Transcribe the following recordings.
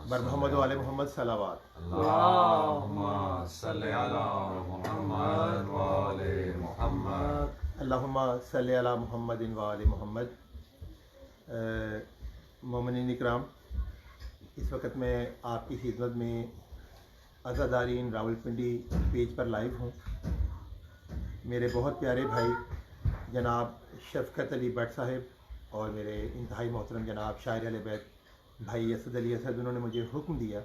बर मोहम्मद वाले मोहम्मद सलावात। अल्लाहुम्मा सल्ली अला मुहम्मद व आले मुहम्मद। अल्लाहुम्मा सल्ली अला मुहम्मदिन व आले मुहम्मद। मोमिनीन इकराम, इस वक्त मैं आपकी खिदमत में अज़ादारीन रावलपिंडी पेज पर लाइव हूँ। मेरे बहुत प्यारे भाई जनाब शफ़क़त अली भट्ट साहब और मेरे इंतहाई मोहतरम जनाब शायर अहले बैत भाई असद अली असद, उन्होंने मुझे हुक्म दिया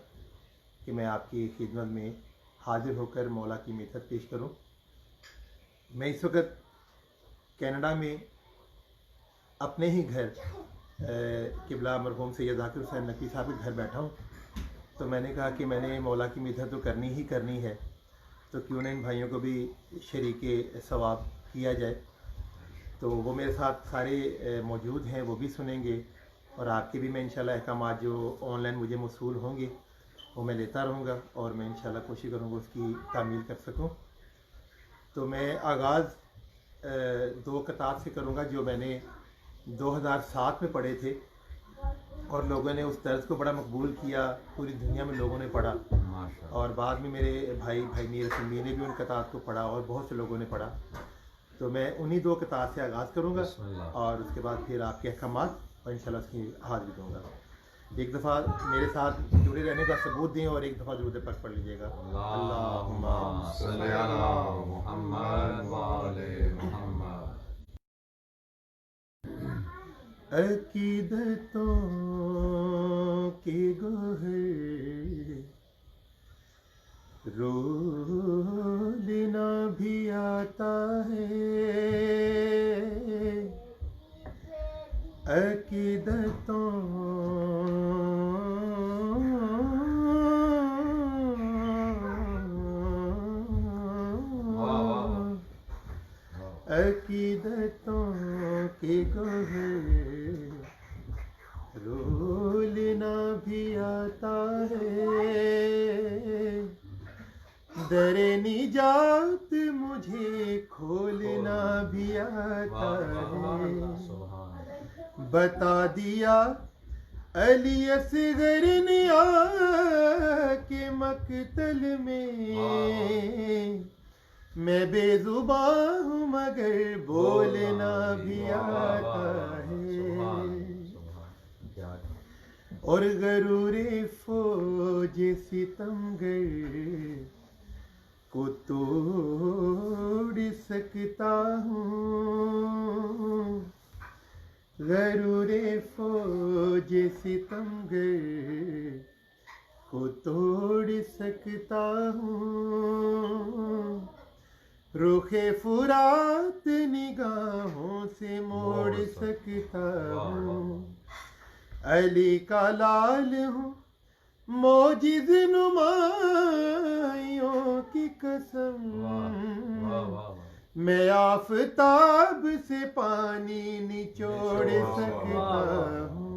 कि मैं आपकी खिदमत में हाजिर होकर मौला की मिन्नत पेश करूं। मैं इस वक्त कनाडा में अपने ही घर किबला मरहूम सैयद ज़ाकिर हुसैन नकवी साहब के घर बैठा हूं। तो मैंने कहा कि मैंने मौला की मिन्नत तो करनी ही करनी है, तो क्यों ना इन भाइयों को भी शरीके सवाब किया जाए। तो वो मेरे साथ सारे मौजूद हैं, वो भी सुनेंगे और आपके भी मैं इंशाल्लाह अहकामात जो ऑनलाइन मुझे मौसूल होंगे वो मैं लेता रहूँगा और मैं इंशाल्लाह कोशिश करूँगा उसकी तामील कर सकूँ। तो मैं आगाज़ दो किताब से करूँगा जो मैंने 2007 में पढ़े थे और लोगों ने उस तर्ज को बड़ा मकबूल किया, पूरी दुनिया में लोगों ने पढ़ा और बाद में मेरे भाई मीर समी ने भी उन किताब को पढ़ा और बहुत से लोगों ने पढ़ा। तो मैं उन्हीं दो किताब से आगाज़ करूँगा और उसके बाद फिर आपके अहकामात और इंशाल्लाह उसकी हाजिरी दूँगा। एक दफ़ा मेरे साथ जुड़े रहने का सबूत दें और एक दफ़ा दुरूद पाक पढ़ लीजिएगा। अल्लाहुम्मा सल्ली अला मुहम्मद व आले मुहम्मद। अकीदतों के गोहर रोलना भी आता है, अकीदतों अकीदतों के गोहर रोलना भी आता है, दरे निजात मुझे खोलना भी आता है। बता दिया अली असगर ने आके मकतल में, मैं बेजुबान हूँ मगर बोलना भी आता है। और गरूरे फौज सितमगर को तोड़ सकता हूँ, गरूरे फौज सितमगर को तोड़ सकता हूँ, रुखे फुरात निगाहों से मोड़ सकता हूँ, अली का लाल हूँ मोजिज़ नुमाइयों की कसम, मैं आफताब से पानी निचोड़ सकता हूँ।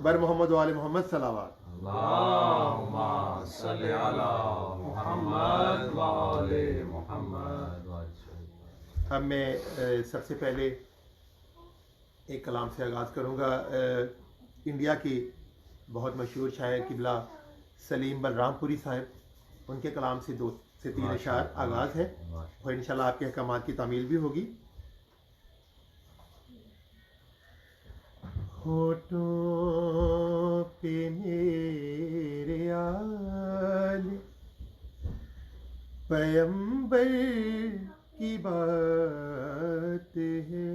बर मोहम्मद वाले मोहम्मद सलावात। अल्लाहुम्मा सल्ली अला मुहम्मद व आले मुहम्मद। अब मैं सबसे पहले एक कलाम से आगाज़ करूँगा। इंडिया के बहुत मशहूर शायर किबला सलीम बलरामपुरी साहब, उनके कलाम से 2 से 3 अशार आगाज़ है और इंशाल्लाह आपके अहकामात की तामील भी होगी। होठों पे मेरे आले पैगंबर की बात है,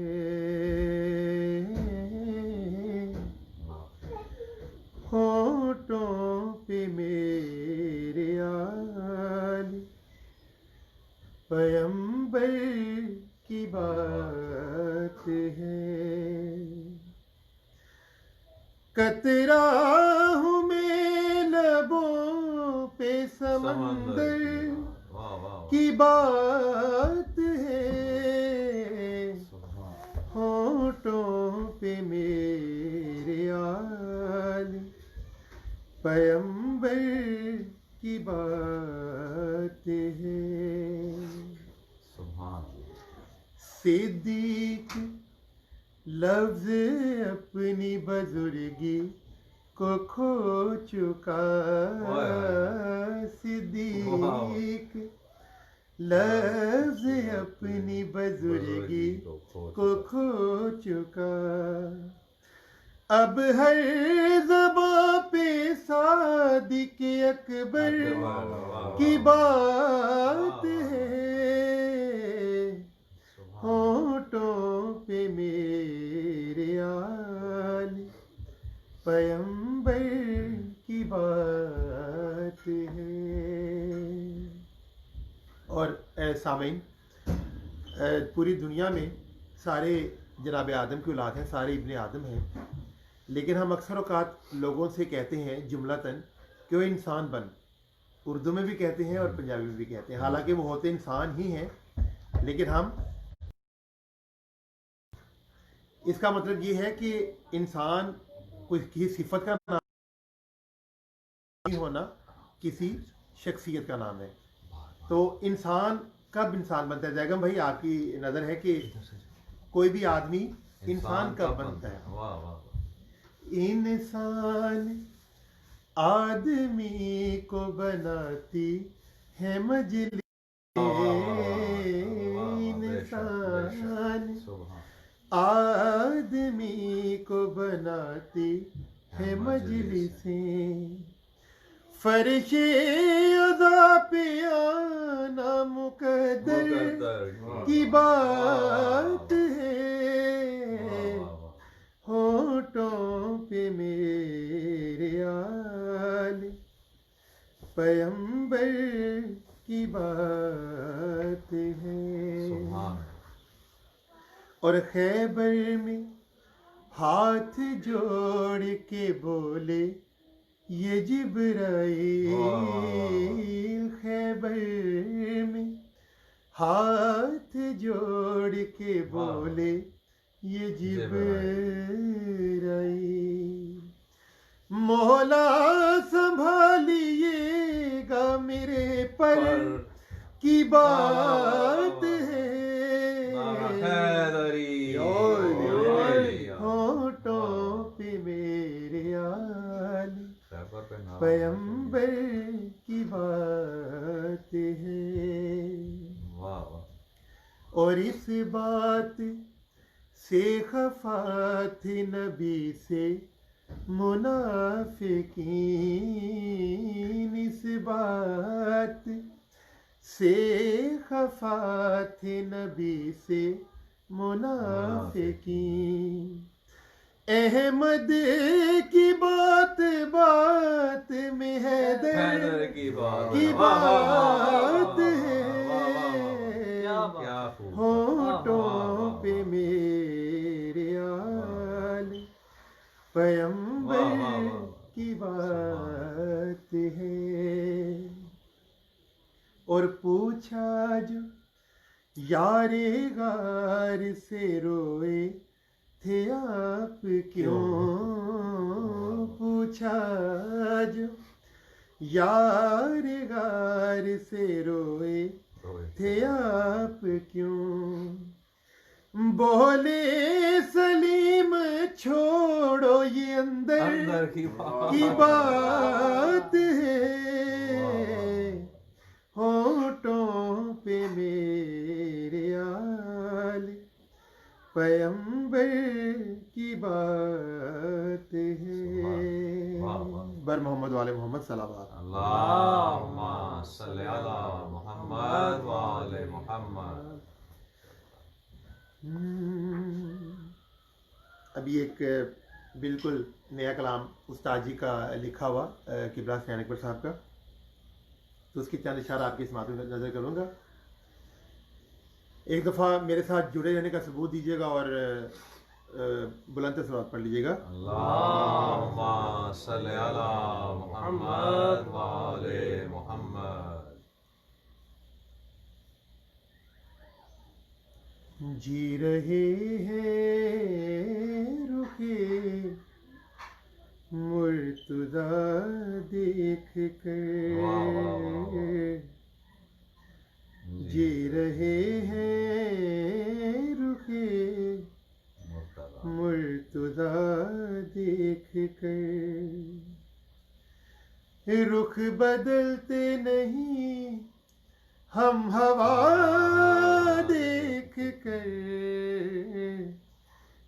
होठों पे मेरे आले पैगंबर की बात है, कतरा हूँ मैं लबों पे समंदर की बात है, होठों पे मेरे आले पैगंबर की बात है। सिद्दीक लफ्ज़ अपनी बुजुर्गी को खो चुका सिद्दीक, लफ्ज़ अपनी बुजुर्गी को खो चुका। अब हर ज़बां पे सादिक अकबर की बात है, होठों पे मेरे आले पैगंबर की बात है। और सामीन, पूरी दुनिया में सारे जनाब आदम की औलाद हैं, सारे इब्ने आदम हैं, लेकिन हम अक्सर औकात लोगों से कहते हैं जुमलतन कि वो इंसान बन। उर्दू में भी कहते हैं और पंजाबी में भी कहते हैं, हालांकि वो होते इंसान ही हैं, लेकिन हम इसका मतलब ये है कि इंसान कोई किसी सिफत का नाम नहीं होना, किसी शख्सियत का नाम है। तो इंसान कब इंसान बनता है? जैगम भाई, आपकी नज़र है कि कोई भी आदमी इंसान कब बनता है? वाह वाह। इंसान आदमी को बनाती है मजलिस, इंसान आदमी को बनाती है मजलिसें, फर्शे अज़ा पे आना मुकद्दर की बात है, होठों पे मेरे आले पैगंबर की बात है। और खैबर में हाथ जोड़ के बोले ये जिब्राईल, खैबर में हाथ जोड़ के बोले ये जिब्राईल, मौला संभालिएगा मेरे पर की बात है, होठों पे मेरे आले पैगंबर की बात है। और इस बात से खफा थे नबी से मुनाफिकीन, इस बात से खफा थे नबी से मुनाफिकीन। अहमद की बात बात में हैदर की बात है, होठों पे मेरे आले पैगंबर की बात है। और पूछा जो यारे गार से रोए थे आप क्यों, पूछा जो यार गार से रोए थे आप क्यों, बोले सलीम छोड़ो ये अंदर की बात है, होठों पे मेरे आले पैगंबर की बात है। बर मोहम्मद वाले मोहम्मद सलावत अल्लाहुम्मा सल्ली अला मुहम्मद व आले मुहम्मद। अभी एक बिल्कुल नया कलाम उस्ताद जी का लिखा हुआ किबला सैन अकबर साहब का, तो उसकी चंद इशारा आपकी समात में नज़र करूँगा। एक दफ़ा मेरे साथ जुड़े रहने का सबूत दीजिएगा और बुलंद से सलावत पढ़ लीजिएगा। अल्लाहुम्मा सल्ली अला मुहम्मद व आले मुहम्मद। जी रहे हैं रुखे मुर्तज़ा देख कर, जी रहे हैं रुखे मुर्तज़ा देख कर, रुख बदलते नहीं हम हवा देख कर,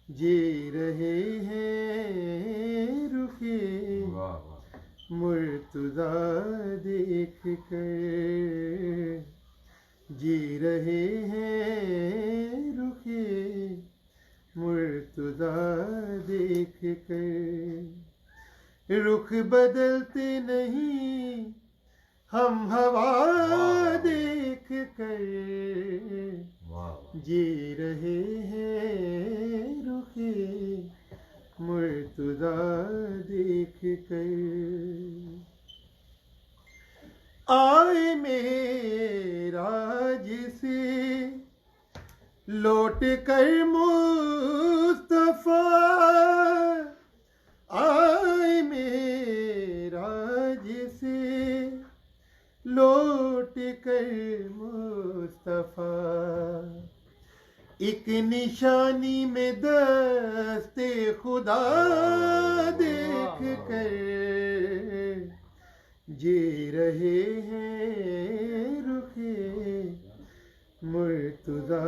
जी रहे हैं रुखे वाह वाह मुर्तजा देख कर, जी रहे हैं रुखे मुर्तजा देख कर। रुख बदलते नहीं हम हवा देख कर, वाह जी रहे हैं रुखे मुर्तजा देख कर। आए मेराज से लौट कर मुस्तफा, आए मेराज से लौट कर मुस्तफा, एक निशानी में दस्ते खुदा देख कर, जी रहे हैं रुखे मुर्तजा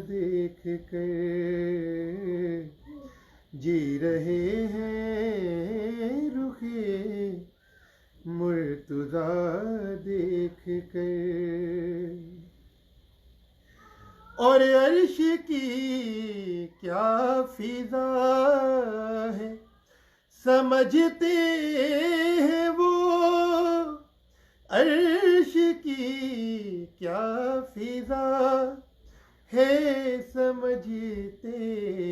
देख कर, जी रहे हैं रुखे मुर्तजा देख कर। और अर्श की क्या फिजा है समझते हैं वो, अर्श की क्या फिजा है समझते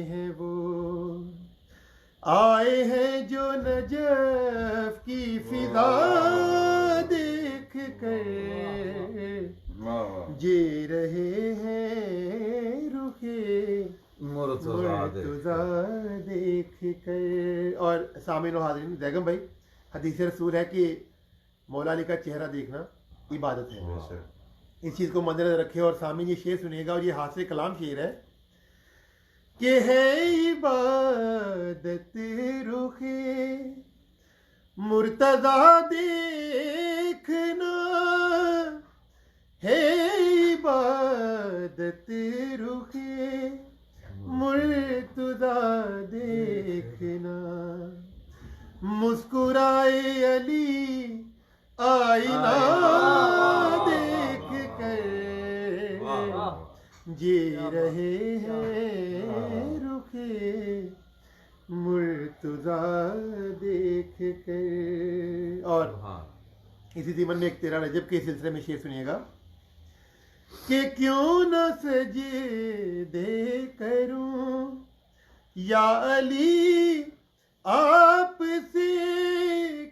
हैं वो, आए हैं जो नजफ की फिजा देख कर, वाह वाह जी रहे हैं रुखे मुर्तजा देख कर। और सामिन और हाज़रीन, बैगम भाई, हदीस रसूल है कि मौला अली का चेहरा देखना इबादत है। बेशक इस चीज़ को मद्देनजर रखे। और सामिन ये शेर सुनिएगा, और ये हासिल कलाम शेर है कि है इबादत रुखे मुर्तजा देखना, है इबादत रुखे मुर्तजा देखना, मुस्कुराए अली आईना देख कर, जी रहे हैं रुखे मुर्तजा देख कर। और हाँ इसी जीवन में एक 13 रजब के सिलसिले में शेर सुनिएगा कि क्यों न सजे दे करूं या अली आपसे,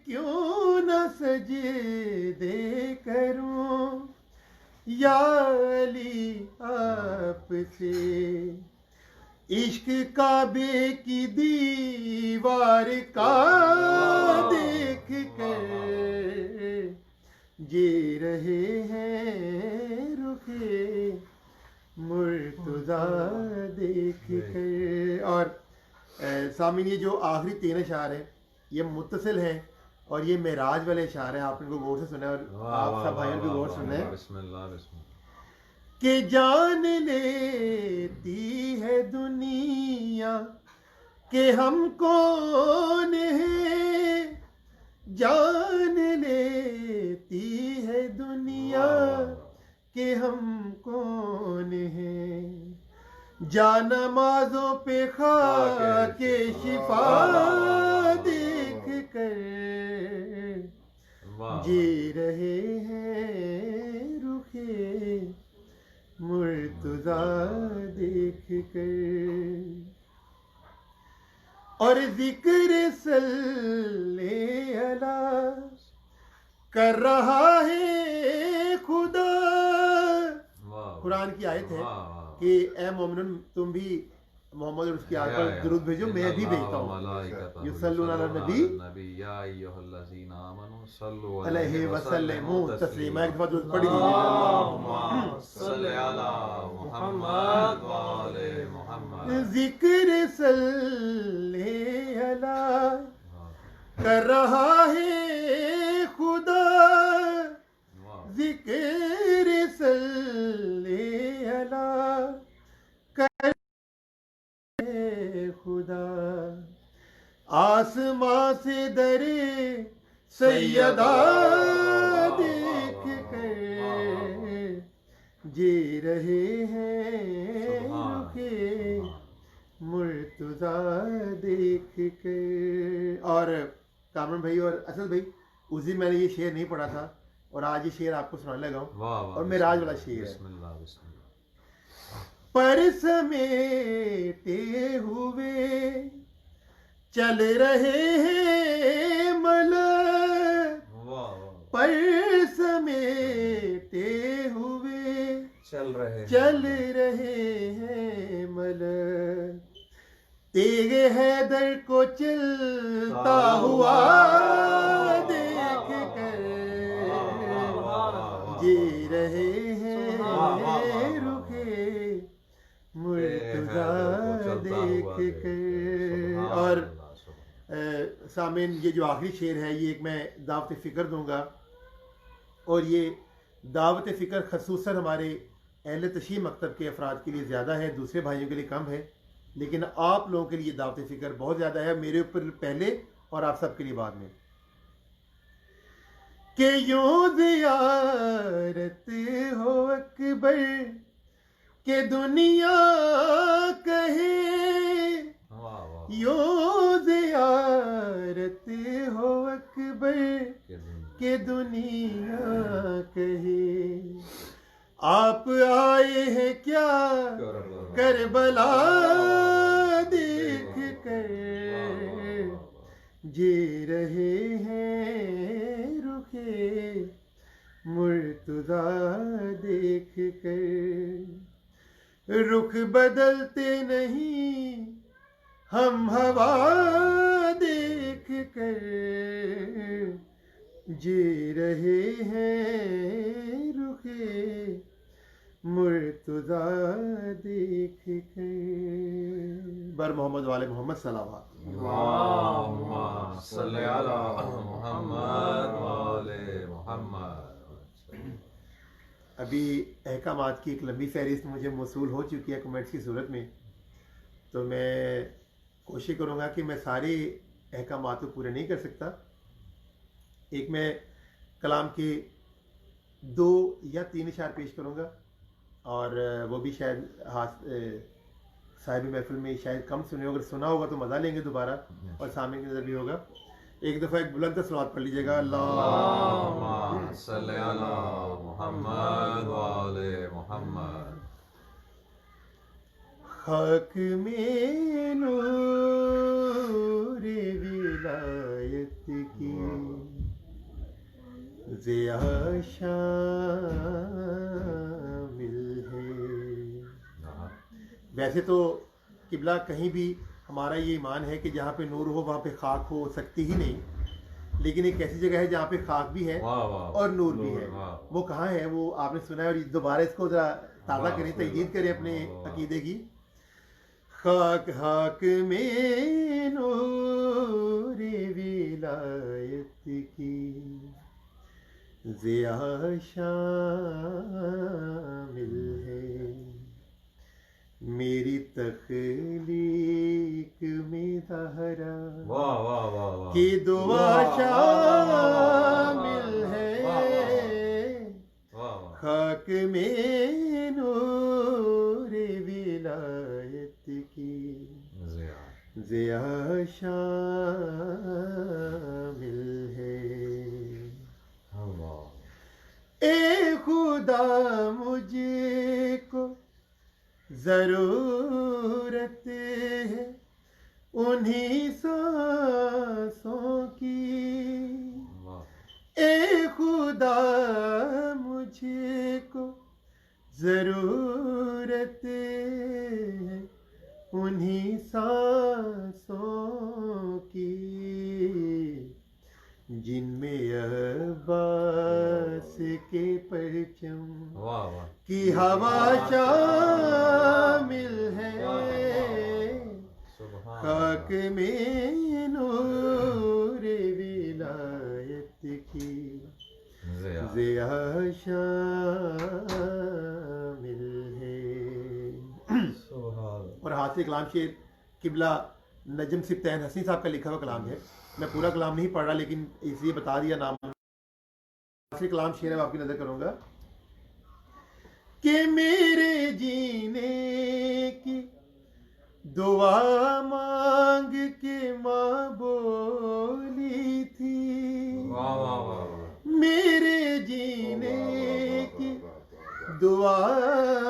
क्यों न सजे दे करूं या अली आपसे, इश्क काबे की दीवार का देख कर, जी रहे हैं रुखे मुर्तजा देख कर। और सामिन, ये जो आखिरी 3 अशार है ये मुत्तसिल हैं, और ये मेराज वाले अशार हैं। आप इनको गौर से सुने, और आप सब भाइयों को गौर सुने बिस्मिल्लाह बिस्मिल्लाह। कि जान लेती है दुनिया कि हम कौन हैं, जान लेती है दुनिया कि हम कौन हैं, जानमाज़ों पे खाके शिफा देख कर, जी रहे हैं रुखे मुर्तजा देख कर। और जिक्र सल्ले अला कर रहा है खुदा, कुरान की आयत है कि ए मोमिनुन तुम भी मोहम्मद और उसकी आयत पर दुरूद भेजो, मैं भी भेजता हूँ। युसल्लूना अला नबी अलैहि वसल्लमु तस्लीमा। एक दफा दुरूद पढ़ लीजिए। जिक्र सल्ले अला कर रहा है जिक्र सल्ले अला करे खुदा, आसमां से दरे सैयदा देख कर जी रहे हैं रुखे मुर्तजा देख कर। और कामरान भाई और असद भाई, उस दिन मैंने ये शेर नहीं पढ़ा था और आज ये शेर आपको सुनाने लगा हूँ, और मेरा आज वाला शेर है। पर समेटे हुए चल रहे हैं मलक, पर समेटे हुए चल रहे हैं मलक, तेग हैदर को चलता हुआ देख कर जी रहे हैं रुखे मुर्तजा देख कर। और सामीन, ये जो आखिरी शेर है ये एक मैं दावत फ़िक्र दूंगा, और ये दावत फ़िक्र खसूसन हमारे अहले तशीह मकतब के अफराद के लिए ज़्यादा है, दूसरे भाइयों के लिए कम है, लेकिन आप लोगों के लिए दावत फ़िक्र बहुत ज़्यादा है, मेरे ऊपर पहले और आप सब के लिए बाद में। कि यूं ज़ियारत हो अकबर के दुनिया कहे, यूं ज़ियारत हो अकबर के दुनिया कहे, आप आए हैं क्या करबला देख कर जी रहे हैं रुखे मुर्तजा देख कर। रुख बदलते नहीं हम हवा देख कर जी रहे हैं रुखे मुर्तजा देख कर। बर मोहम्मद वाले मोहम्मद सलावत। अभी अहकामात की एक लंबी फहरिस्त मुझे मौसूल हो चुकी है कमेंट्स की सूरत में, तो मैं कोशिश करूँगा कि मैं सारे अहकामात को पूरे नहीं कर सकता। एक मैं कलाम के 2 या 3 इशार पेश करूँगा, और वो भी शायद साहिब महफिल में शायद कम सुने, अगर सुना होगा तो मज़ा लेंगे दोबारा, और सामने की नज़र भी होगा। एक दफ़ा एक बुलंद सलावत पढ़ लीजिएगा, अल्लाहुम्मा सल्ली अला मुहम्मद व आले मुहम्मद। खाक में नूर विलायत की ज़िया शामिल है। वैसे तो किबला कहीं भी हमारा ये ईमान है कि जहाँ पे नूर हो वहाँ पे खाक हो सकती ही नहीं, लेकिन एक ऐसी जगह है जहाँ पे खाक भी है और नूर भी है। वो कहाँ है वो आपने सुना है, और दोबारा इसको ज़रा ताज़ा करें, तजदीद करें अपने अकीदे की। खाक हाक में नूर विलायत की ज़िया शामिल है, मेरी तख्लीक में ज़हरा की दुआ शामिल है। खाक में नूर विलायत की ज़िया शामिल है। ए खुदा मुझको ज़रूरत है उन्हीं सांसों की, ए खुदा मुझको ज़रूरत है उन्हीं सांसों की, जिनमें अब्बास के परचम की हवा शामिल है। खाक में नूर विलायत की ज़िया शामिल है। और हासिल कलाम शेर किबला नजम सिब्तैन हसनी साहब का लिखा हुआ कलाम है। मैं पूरा कलाम नहीं पढ़ रहा, लेकिन इसलिए बता दिया नाम। हासिल कलाम शेर है, आपकी नजर करूंगा कि मेरे जीने की दुआ मांग के माँ बोली थी, मेरे जीने की दुआ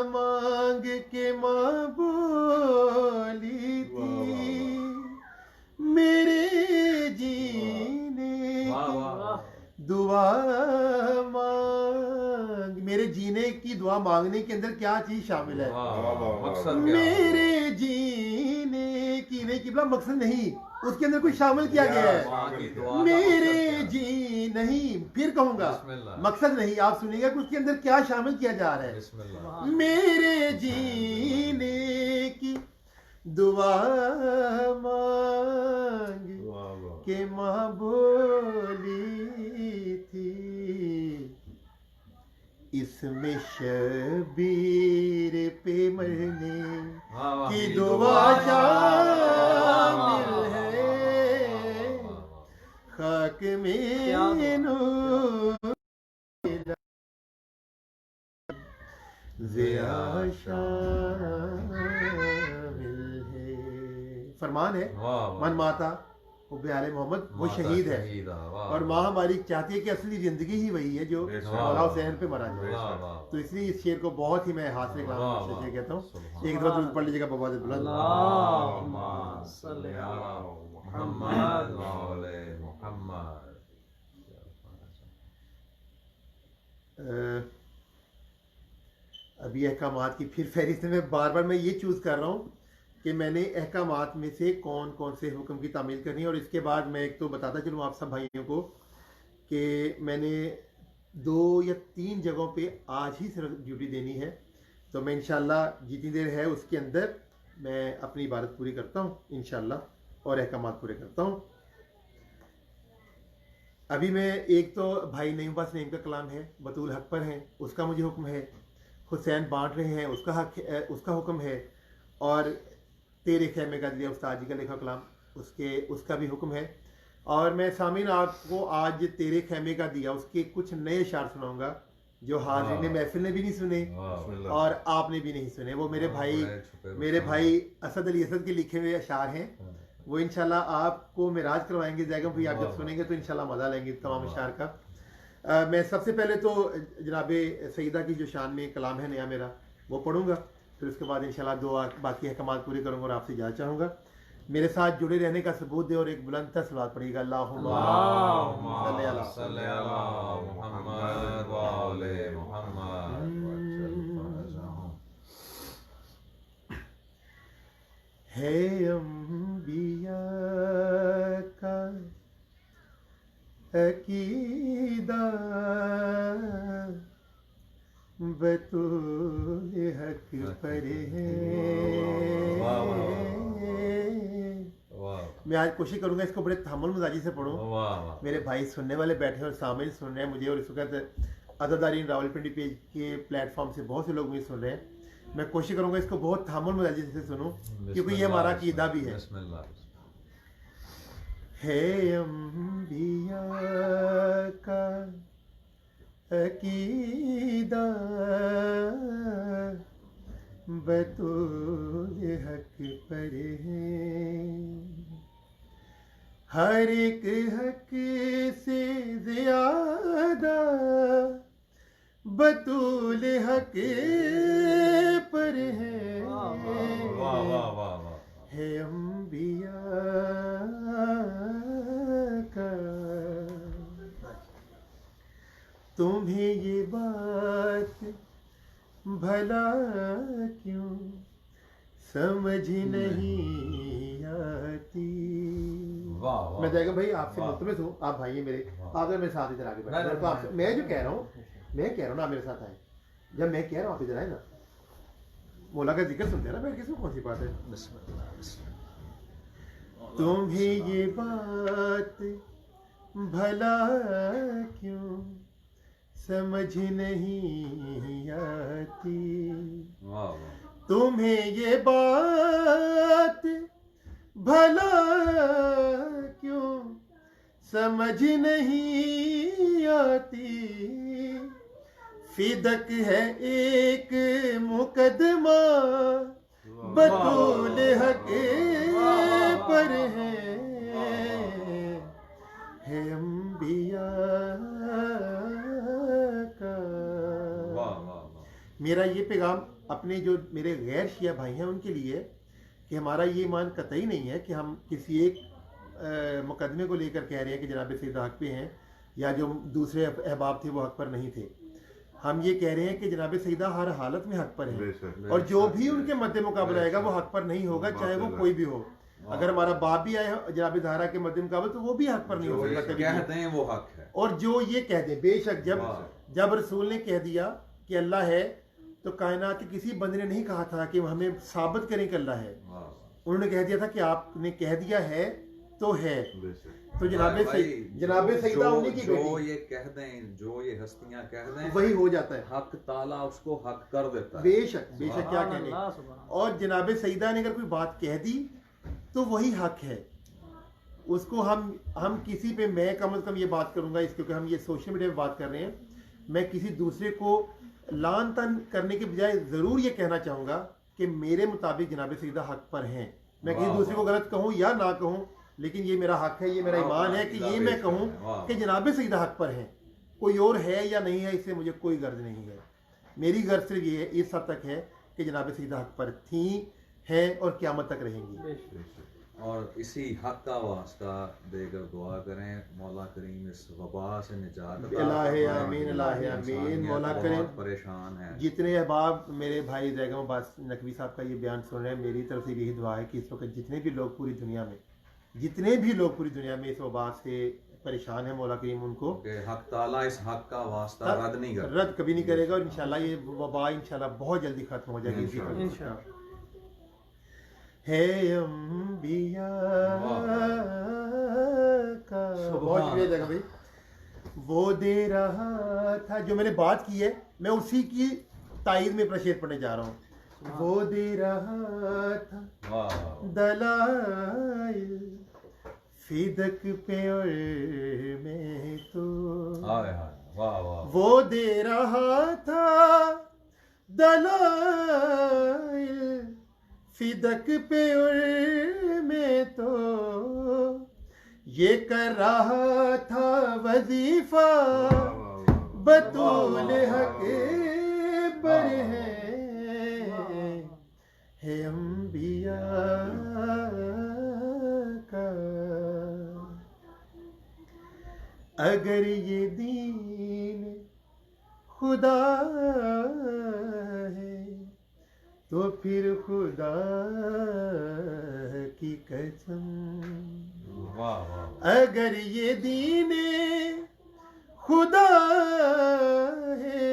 मांग के माँ बोली थी, मेरे जीने की दुआ मांग। मेरे जीने की दुआ मांगने के अंदर क्या चीज शामिल है? मेरे जीने की नहीं, किबला मकसद नहीं, उसके अंदर कुछ शामिल किया गया है। मेरे जी नहीं, फिर कहूंगा मकसद नहीं, आप सुनिएगा कि उसके अंदर क्या शामिल किया जा रहा है। मेरे जीने की दुआ मांग के माँ बोली थी, इसमें शबीर पे मरने की दुआ शामिल है, खाक में नूर ज़िया शामिल है। फरमान है मन माता हुब्बे आले मोहम्मद, वो शहीद है, और माँ हमारी चाहती है कि असली जिंदगी ही वही है जो मौला हुसैन पे मरा जाए। तो इसलिए इस शेर को बहुत ही मैं हासिल कलाम से कहता हूँ। एक दफा दुरूद पढ़ लीजिएगा बाबा बुलंद। अभी अहकामात की फिर फहरिस्त में बार बार मैं ये चूज़ कर रहा हूँ कि मैंने अहकामात में से कौन कौन से हुक्म की तामील करनी है। और इसके बाद मैं एक तो बताता चलूँ आप सब भाइयों को कि मैंने 2 या 3 जगहों पे आज ही सिर्फ ड्यूटी देनी है। तो मैं इंशाल्लाह जितनी देर है उसके अंदर मैं अपनी इबादत पूरी करता हूँ इंशाल्लाह, और अहकामात पूरे करता हूँ। अभी मैं एक तो भाई नईम पास नईम का कलाम है, बतूल हक पर हैं, उसका मुझे हुक्म है। हुसैन बांट रहे हैं, उसका हक उसका हुक्म है। और तेरे खैमे का दिया उस्ताद जी का लिखा कलाम, उसका भी हुक्म है। और मैं सामीन आपको आज तेरे खैमे का दिया उसके कुछ नए अशार सुनाऊंगा जो हाजिर ने महफिल ने भी नहीं सुने और आपने भी नहीं सुने। वो मेरे भाई असद अली असद के लिखे हुए अशार हैं। वो इंशाल्लाह आपको मिराज करवाएंगे जाएगा भाई, आप जब सुनेंगे तो इंशाल्लाह मज़ा लेंगे तमाम अशार का। मैं सबसे पहले तो जनाब सईदा की जो शान में कलाम है नया मेरा, वो पढ़ूंगा। फिर उसके बाद इंशाल्लाह 2 बाकी अहकामात पूरे करूंगा और आपसे इजाज़त चाहूँगा। मेरे साथ जुड़े रहने का सबूत दे और एक बुलंद सा सलात पढ़िएगा। अल्लाहुम्मा सल्ली अला मुहम्मद व आले मुहम्मद। है अंबिया का अकीदा बतूल हक पर है। मैं आज कोशिश करूंगा इसको बड़े तहम्मुल मिजाजी से पढ़ूं। मेरे भाई सुनने वाले बैठे और सामने सुन रहे हैं मुझे, और इस वक्त अज़ादारीन रावलपिंडी पेज के प्लेटफॉर्म से बहुत से लोग मुझे सुन रहे हैं। मैं कोशिश करूंगा इसको बहुत तहम्मुल मिजाजी से सुनूं, क्योंकि ये हमारा अकीदा भी है। अंबिया का अकीदा बतूल हक पर है, हर एक हक से ज्यादा बतूल हक पर है। है अंबिया का। तुम्हें ये बात भला क्यों समझ नहीं आती। मैं जाएगा भाई आपसे मुल्तमस हूँ, आप भाई मेरे, आप मेरे साथ इधर आगे बैठे। तो आपसे मैं जो कह रहा हूँ ना मेरे साथ आए। जब मैं कह रहा हूँ आप इधर आए ना, मौला का जिक्र सुनते हैं ना बैठ के, इसमें कौन सी बात है। तुम्हें ये बात भला क्यों समझ नहीं आती, वाह वाह, तुम्हें ये बात भला क्यों समझ नहीं आती। फिदक है एक मुकदमा बतूल हक पर है अंबिया का। वाह वाह वाह, मेरा ये पैगाम अपने जो मेरे गैर शिया भाई हैं उनके लिए कि हमारा ये ईमान कतई नहीं है कि हम किसी एक मुकदमे को लेकर कह रहे हैं कि जनाब सईदा हक पे हैं या जो दूसरे अहबाब थे वो हक पर नहीं थे। हम ये कह रहे हैं कि जनाब सईदा हर हालत में हक पर है और जो भी उनके मद्दे मुकाबला आएगा वो हक पर नहीं होगा, चाहे वो कोई भी हो। अगर हमारा बाप भी आए जनाब ज़हरा के मद्दे मुकाबले तो वो भी हक पर नहीं हो सकता कभी। कहते हैं वो हक है। और जो ये कह दे, बेशक जब रसूल ने कह दिया कि अल्लाह है तो कायनात के किसी बंदे ने नहीं कहा था कि हमें साबित करें कि अल्लाह है। उन्होंने कह दिया था कि आपने कह दिया है तो है। तो जनाब सईदा उन्हीं की जो ये कह दें, जो ये हस्तियां कह दें, वही हो जाता है। हक ताला उसको हक कर देता है। बेशक बेशक, क्या कहने। और जनाब सईदा ने अगर कोई बात कह दी तो वही हक है। उसको हम किसी पे, मैं कम से कम ये बात करूंगा इस, क्योंकि हम ये सोशल मीडिया पे बात कर रहे हैं, मैं किसी दूसरे को लान तन करने के बजाय ज़रूर ये कहना चाहूँगा कि मेरे मुताबिक जनाब सईदा हक पर हैं। मैं किसी दूसरे को गलत कहूँ या ना कहूँ, लेकिन ये मेरा हक है, ये मेरा ईमान है कि ये मैं कहूँ कि जनाब सईदा हक पर हैं। कोई और है या नहीं है इससे मुझे कोई गर्ज नहीं है। मेरी गर्ज सिर्फ ये इस हद तक है कि जनाब सईदा हक पर थी, हैं और क़यामत तक रहेंगी। और इसी हक का वास्ता देकर दुआ करें, मौला करीम इस वबा से निजात आमीन। मौला करीम परेशान है। जितने अहबाब मेरे भाई ज़ैगम अब्बास नकवी साहब का ये बयान सुन रहे हैं, मेरी तरफ से यही दुआ है कि इस वक्त जितने भी लोग पूरी दुनिया में इस वबा से परेशान है, मौला करीम उनको हक ताला इस हक का वास्ता रद्द कभी नहीं करेगा। और इंशाल्लाह ये वबा इंशाल्लाह बहुत जल्दी खत्म हो जाएगी इंशाल्लाह। है अंबिया का बहुत शुक्रिया जगह भाई। वो दे रहा था, जो मैंने बात की है मैं उसी की तायद में अपना शेर पढ़ने जा रहा हूँ। वो दे रहा था दलाइल फिदक पे और मैं तो, वो दे रहा था दलाइल फिदक पे और मैं तो, ये कर रहा था वजीफा बतूल हक पर है अंबिया का। अगर ये दीन खुदा है तो फिर खुदा की कसम, अगर ये दीन खुदा है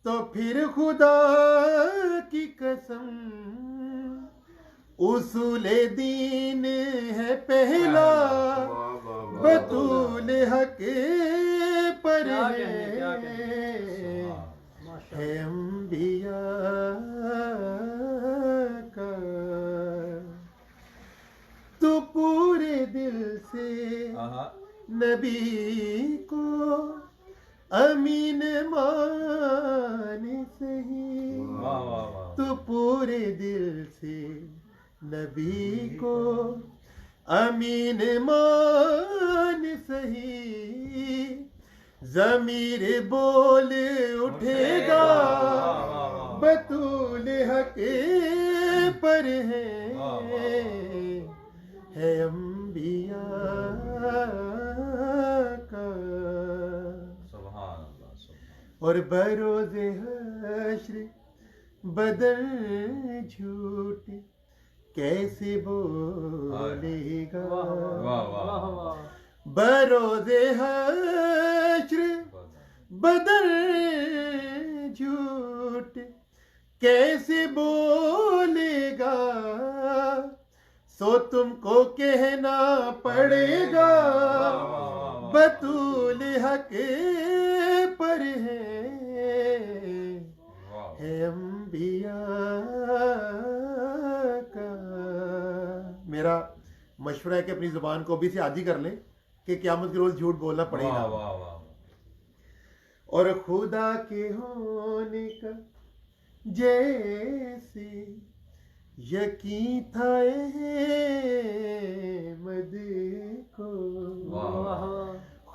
तो फिर खुदा की कसम, उसूल दीन है पहला बतूल हक पर है अंबिया का। तो पूरे दिल से नबी को अमीन मान सही, तो पूरे दिल से नबी को अमीन मान सही, ज़मीर बोल उठेगा बतूल हक पर है अंबिया का। और बरोज़े हश्र बदल झूठ कैसे बोलेगा, बरोज़े हश्र बदल झूठ कैसे बोलेगा, सो तुमको कहना पड़ेगा बतूल हक पर मशवरा है कि अपनी ज़ुबान को अभी से आदी कर लें कि क़यामत के रोज़ झूठ बोलना वाह पड़ेगा। वाह वाह और खुदा के होने का जैसे यकीन था अहमद को, वाह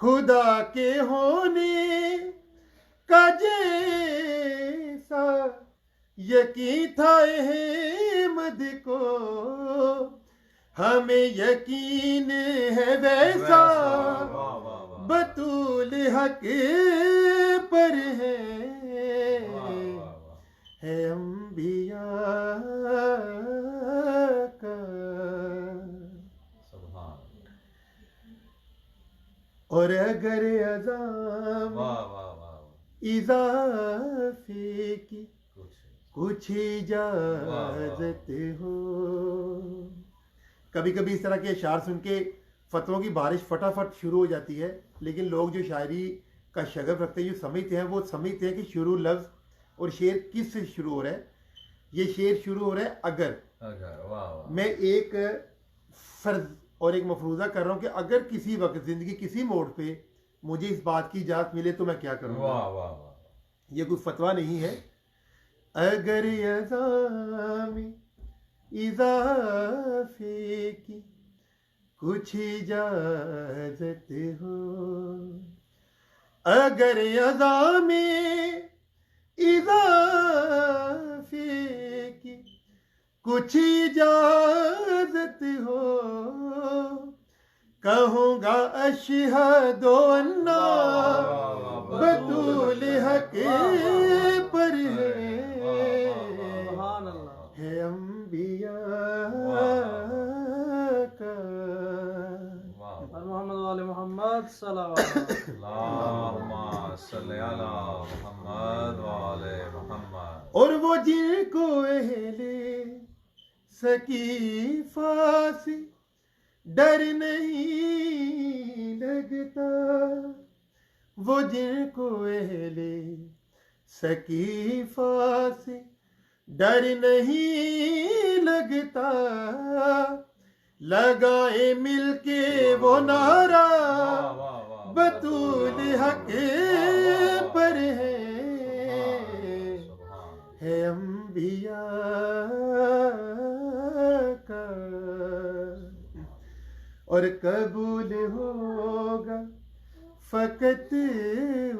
खुदा के होने का जैसा यकीन था अहमद को, हमें यकीन है वैसा बतूल हक पर है अंबिया का। सुभान और अगर अज़ाम वाह वाह वाह इज़ाफ़े की कुछ कुछ इजाज़त हो। कभी कभी इस तरह के अशार सुन के फतवों की बारिश फटाफट शुरू हो जाती है, लेकिन लोग जो शायरी का शगफ रखते हैं, जो समझते हैं, वो समझते हैं कि शुरू लफ्ज़ और शेर किस से शुरू हो रहा है। ये शेर शुरू हो रहा है अगर। अगर वाह वाह मैं एक फ़र्ज़ और एक मफरूज़ा कर रहा हूँ कि अगर किसी वक्त ज़िंदगी किसी मोड़ पे मुझे इस बात की इजाज़त मिले तो मैं क्या करूँगा। वाह वाह वाह ये कोई फतवा नहीं है। अगर यज़ामी इज़ाफ़े की कुछ इजाज़त हो, अगर यज़ामी इज़ाफ़े की कुछ इजाज़त हो, कहूँगा अशहदु अन्ना बतूल हक पर है अंबिया का। मोहम्मद वाले मोहम्मद सल्लल्लाहु अल्लाहुम्मा सल्ली अला मुहम्मद व आले मुहम्मद। और वो जिनको अहले सकीफा से डर नहीं लगता, वो जिनको अहले सकीफा से डर नहीं लगता, लगाए मिलके वो नारा बतूल हक पर है अंबिया का। और कबूल होगा फकत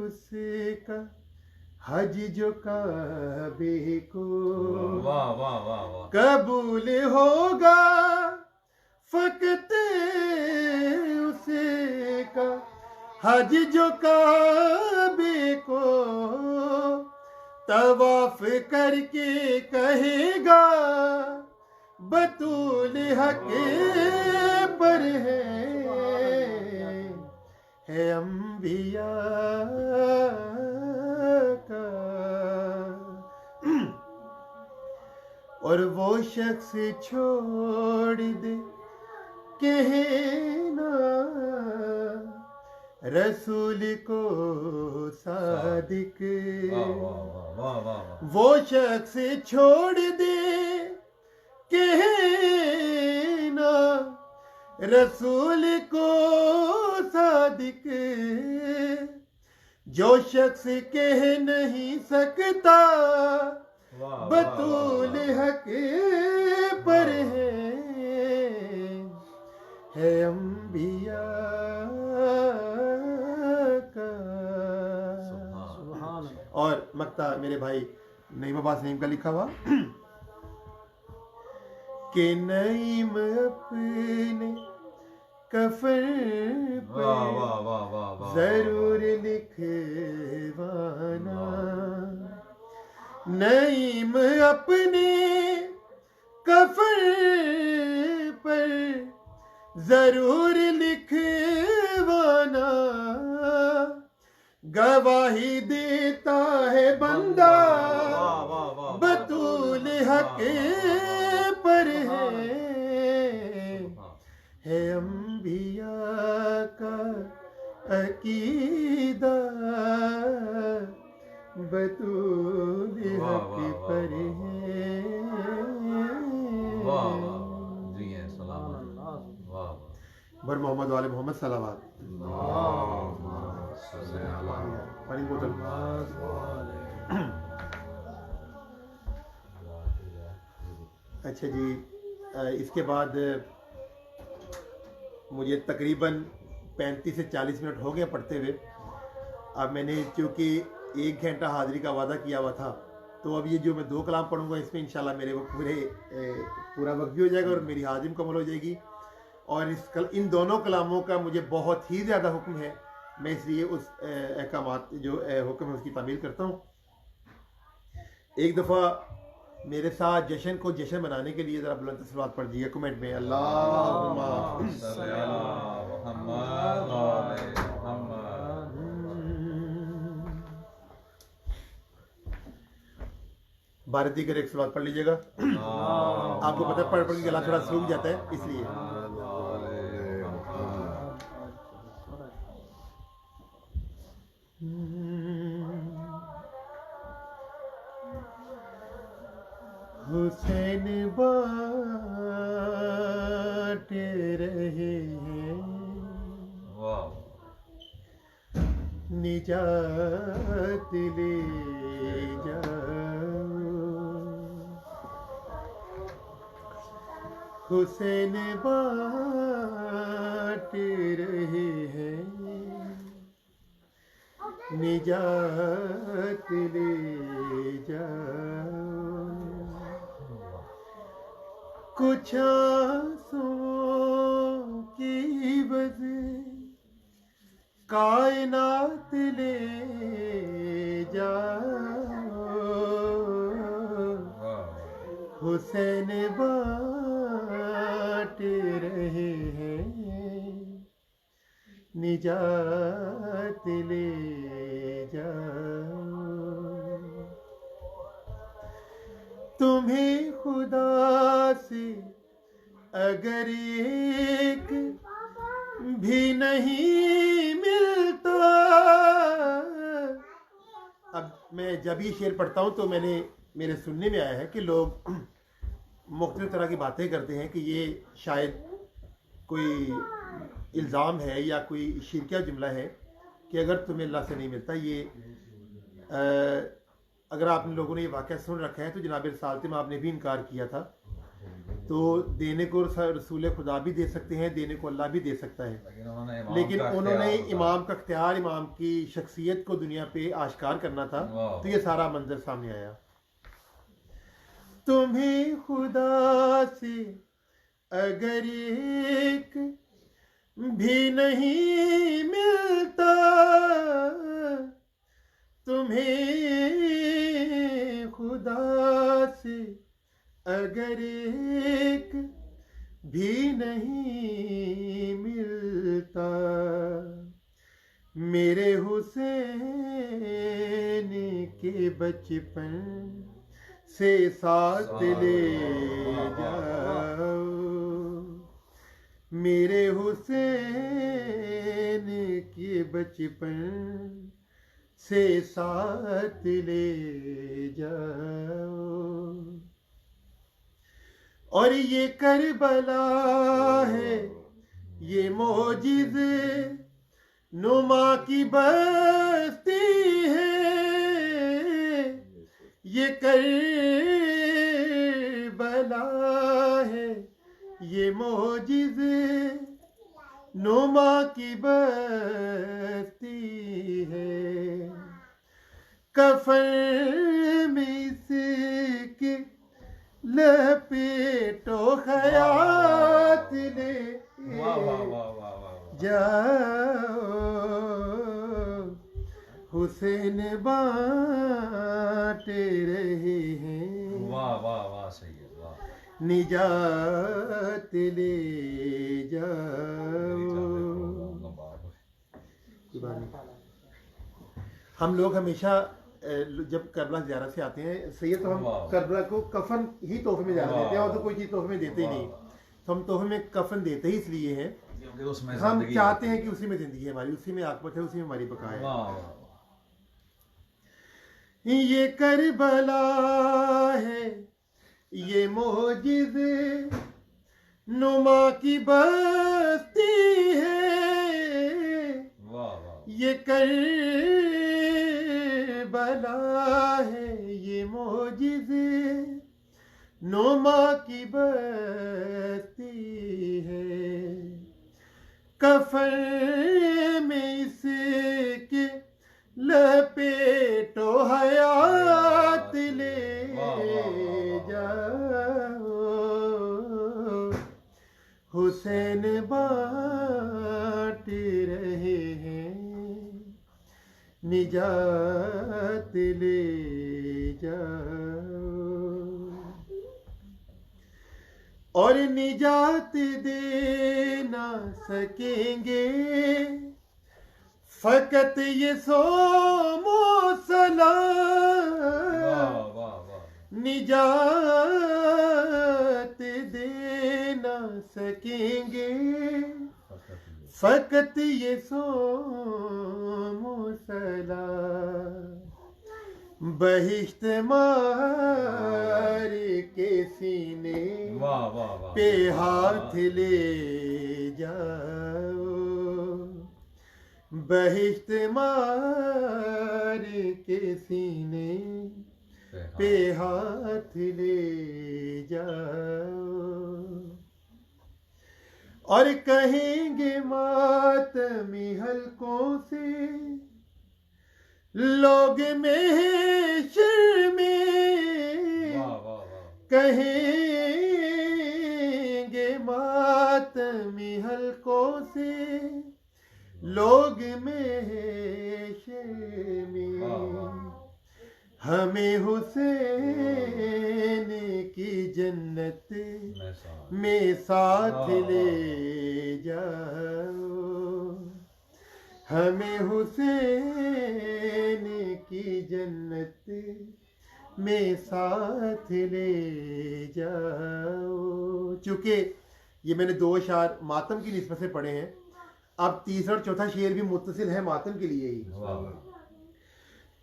उसका हज जो काबे को, वाह वाह वाह वाह कबूल होगा फकत उसका हज जो काबे को, तवाफ करके कहेगा बतूल हक पर है अंबिया का। और वो शख्स छोड़ दे कहना रसूल को सादिक, वाह वाह वाह वाह वो शख्स छोड़ दे कहना रसूल को सादिक, जो शख्स कह नहीं सकता बतूल हक पर है अंबिया का। सुभान अल्लाह। और मक्ता मेरे भाई नईम अब्बास नईम का लिखा हुआ कि नईम अपने कफन वाह पर वाह वाह वाह वाह जरूर लिखवाना, नईम अपने कफन पर जरूर लिखवाना, गवाही देता है बंदा बतूल हक पर है अंबिया का अकीदा बतूल हक पर वाह वाह जी हैं सलाम अल्लाह। वाह वाह बर मोहम्मद वाले मोहम्मद सलावत। पानी की बोतल। अच्छा जी, इसके बाद मुझे तकरीबन 35 से 40 मिनट हो गए पढ़ते हुए। अब मैंने चूँकि 1 घंटा हाजिरी का वादा किया हुआ था, तो अब ये जो मैं 2 कलाम पढ़ूंगा इसमें इंशाल्लाह मेरे वो पूरा वक्त भी हो जाएगा और मेरी हाजिरी मुकम्मल हो जाएगी। और इन दोनों कलामों का मुझे बहुत ही ज़्यादा हुक्म है, मैं इसलिए उस अहकामात जो हुक्म है उसकी तामील करता हूँ। एक दफ़ा मेरे साथ जश्न को जश्न बनाने के लिए ज़रा बुलंद सलवात पढ़ दीजिए कमेंट में। अल्लाहुम्मा भारती कर एक सलवात पढ़ लीजिएगा। आपको पता है पढ़ पढ़ के गला थोड़ा सूख जाता है, इसलिए। हुसैन बाट रहे हैं निजात ले जाओ, हुसैन बाट रहे हैं निजात ले जाओ, कुछ आंसुओं की वजह कायनात ले जाओ, हुसैन बाट रहे हैं निजात ले जाओ, तुम्हें खुदा से अगर एक भी नहीं मिलता। अब मैं जब ये शेर पढ़ता हूँ तो मेरे सुनने में आया है कि लोग मुख्तलिफ तरह की बातें करते हैं कि ये शायद कोई इल्ज़ाम है या कोई शिरकिया जुमला है कि अगर तुम्हें अल्लाह से नहीं मिलता। ये अगर आप लोगों ने ये वाक़या सुन रखा है तो जनाब रिसालत में आपने भी इनकार किया था। तो देने को रसूल खुदा भी दे सकते हैं, देने को अल्लाह भी दे सकता है, लेकिन उन्होंने इमाम का इख्तियार, इमाम की शख्सियत को दुनिया पे आश्कार करना था, तो ये सारा मंजर सामने आया। तुम्हें खुदा से अगर एक भी नहीं मिलता, तुम्हें खुदा से अगर एक भी नहीं मिलता, मेरे हुसैन के बचपन से साथ ले जाओ, मेरे हुसैन के बचपन से साथ ले जाओ, और ये करबला है ये मोजिज़े नुमा की बस्ती है, ये करबला है ये मोजिज़े नुमा की बस्ती है, कफन में इसके लपेटो खयात ले जाओ, हुसैन बाट रहे हैं, वाह वाह वाह, सही है, वाह, निजात ले जाओ। हम लोग हमेशा जब करबला ज़ियारत से आते हैं सैयद, तो हम करबला को कफन ही तोहफे में ज़्यादा देते हैं, और तो कोई चीज़ तोहफे में देते ही नहीं। तो हम तोहफे में कफन देते ही इसलिए हैं हम चाहते हैं कि उसी में ज़िंदगी है हमारी, उसी में आत्मत है, उसी में हमारी बका है। ये करबला है ये मोजिज़े नुमा की बस्ती ये करबला है, ये मोजिज़े नोमा की बस्ती है। कफन में इसके लपेटो हयात ले जाओ, हुसैन बांट रहे हैं निजात ले जाओ। और निजात दे ना सकेंगे फकत ये सोमो सलाम, निजात दे ना सकेंगे फकत ये सोमो सलाम। बहिश्त मार के सीने पे हाथ ले जाओ, बहिश्त मार के सीने पे हाथ ले जाओ। और कहेंगे मातमी हलकों से लोग महशर में, कहेंगे मातमी हलकों से लोग महशर में, हमें हुसैन की जन्नत में साथ ले जाओ, हमें हुसैन की जन्नत में साथ ले जाओ। चूँकि ये मैंने 2 अशार मातम की निस्बत से पढ़े हैं, अब तीसरा और चौथा शेर भी मुत्तसिल है मातम के लिए ही।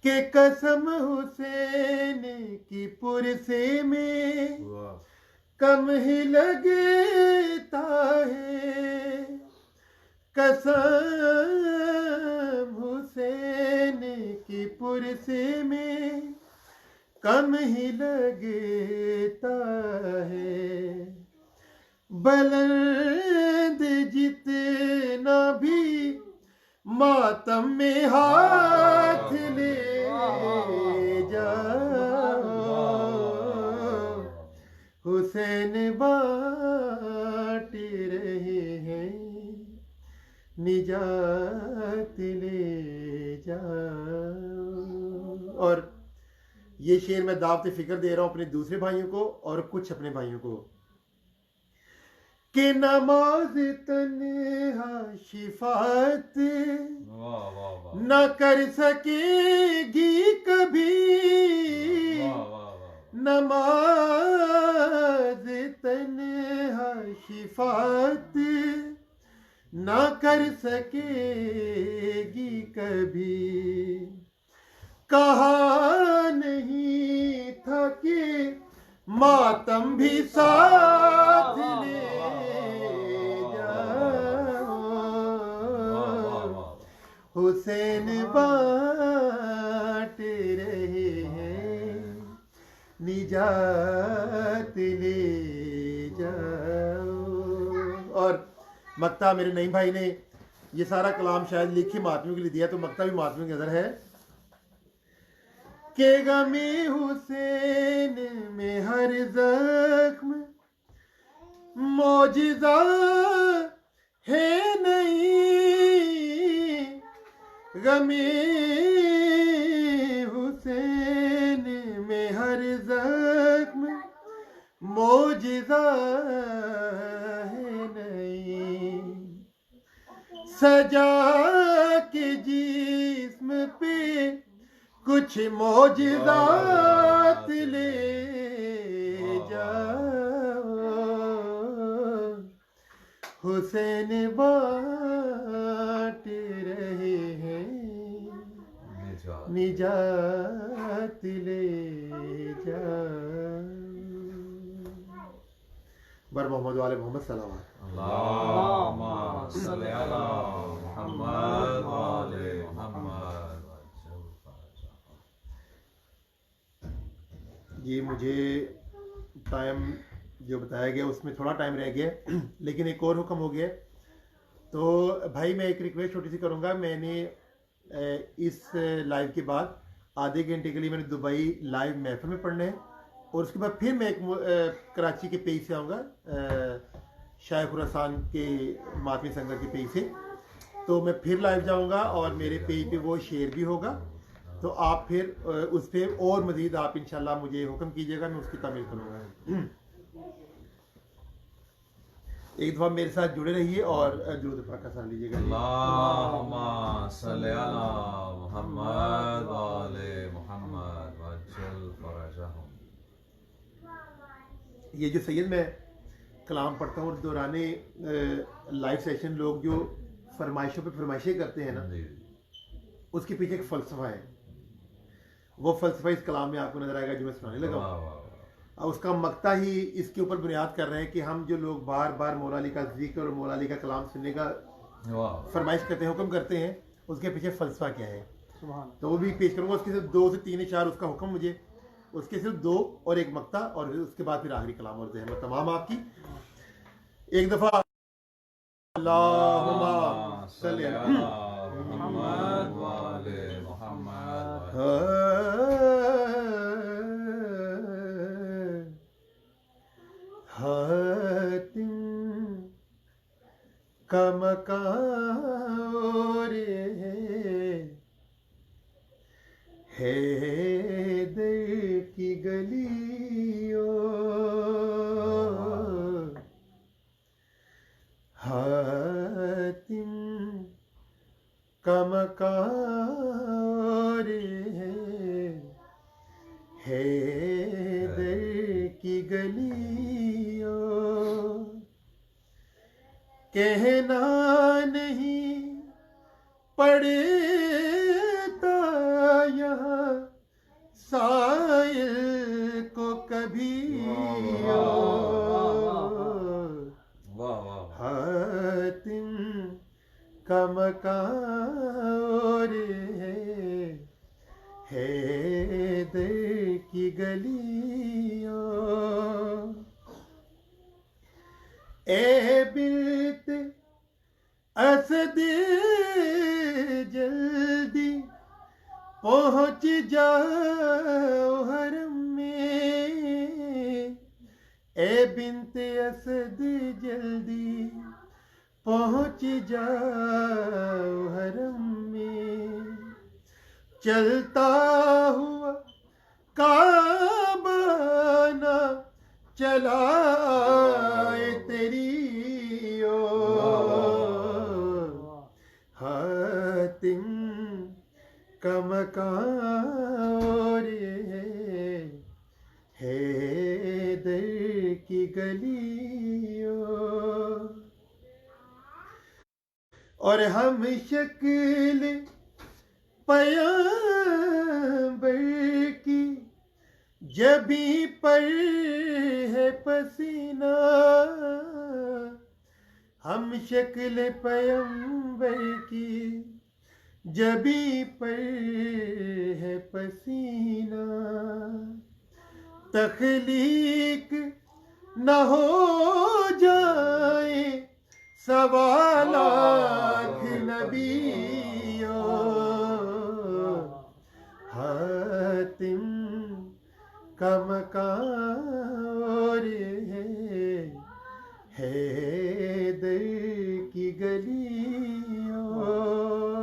कि कसम हुसैन की पुरसे में कम ही लगता है, कसम हुसैन की पुरसे में कम ही लगता है। बुलंद जितना भी मातम में हाथ ले जाओ, हुसैन बांट रहे हैं निजात ले जाओ। और ये शेर मैं दावत फिक्र दे रहा हूँ अपने दूसरे भाइयों को और कुछ अपने भाइयों को कि नमाज तन्हा शिफात न कर सकेगी कभी, नमाज तन्हा शिफात न कर सकेगी कभी। कहा नहीं था कि मातम भी साथ ले जाओ, हुसैन बांट रहे हैं निजात ले जाओ। और मक्ता मेरे नईम भाई ने ये सारा कलाम शायद लिखी मातमियों के लिए दिया, तो मक्ता भी मातमियों के अंदर है के गमे हुसैन में हर जख्म मौजिज़ा है नहीं, गमे हुसैन में हर जख्म मौजिज़ा है नहीं। सजा के जिस्म पे कुछ मौजिज़ात ले जाओ, हुसैन बांट रहे हैं निजात ले जाओ। बर मोहम्मद वाले मोहम्मद सलावत। अल्लाहुम्मा सल्ली अला मुहम्मद व आले ये मुझे टाइम जो बताया गया उसमें थोड़ा टाइम रह गया है, लेकिन एक और हुक्म हो गया है। तो भाई मैं एक रिक्वेस्ट छोटी सी करूँगा। मैंने इस लाइव के बाद आधे घंटे के लिए मैंने दुबई लाइव महफिल में पढ़ना है, और उसके बाद फिर मैं एक कराची के पेज से आऊँगा, शाह खुरासान के मातमी संगत के पेज से। तो मैं फिर लाइव जाऊँगा और मेरे पेज पे वो शेयर भी होगा। तो आप फिर उस पर और मज़ीद आप इंशाल्लाह मुझे हुक्म कीजिएगा, मैं उसकी तामील करूँगा। एक दफ़ा मेरे साथ जुड़े रहिए और दुरूद पाक का साथ लीजिएगा। अल्लाहुम्मा सल्ली अला मुहम्मद व आले मुहम्मद वअज्जल फरजहुम। ये जो सैयद मैं कलाम पढ़ता हूँ, दौराने लाइव सेशन लोग जो फरमाइशों पे फरमाइशें करते हैं ना, जी उसके पीछे एक फ़लसफ़ा है। वो फ़लसफ़ा इस कलाम में आपको नज़र आएगा जो मैं सुनाने लगा वाह हूँ। वाह और उसका मकता ही इसके ऊपर बुनियाद कर रहे हैं कि हम जो लोग बार बार मौला अली का जिक्र और मौला अली का कलाम सुनने का वाह फरमाइश करते हैं, हुक्म करते हैं, उसके पीछे फ़लसफ़ा क्या है। सुभान तो वो भी पेश करूँगा। उसके सिर्फ 2 से 3 इशार उसका हुक्म मुझे, उसके सिर्फ 2 और एक मकता, और उसके बाद फिर आखिरी कलाम और ज़हमत तमाम आपकी। एक दफ़ा अल्लाहुम्मा सल्ली अला मुहम्मद व आले मुहम्मद हातिम का मकान हैदर की गलियों, हातिम का मकान हैदर की गलियों, कहना नहीं पड़ता यहाँ साइल को कभी। वाह वाह हातिम का मकान हैदर की गलियों, ए बिल्त असद जल्दी पहुँच जाओ हरम में, ए बिन्त असद जल्दी पहुँच जाओ हरम में, चलता हुआ काबा ना चलाए तेरी ओर, हातिम का मकान हैदर की गलियों, और हम शक्ल पयंबर की जबी पर है पसीना, हम शक्ल पयंबर की जबी पर है पसीना, तख्लीक न हो जाए सवालात नबियों, हातिम का मकान हैदर की गलियों।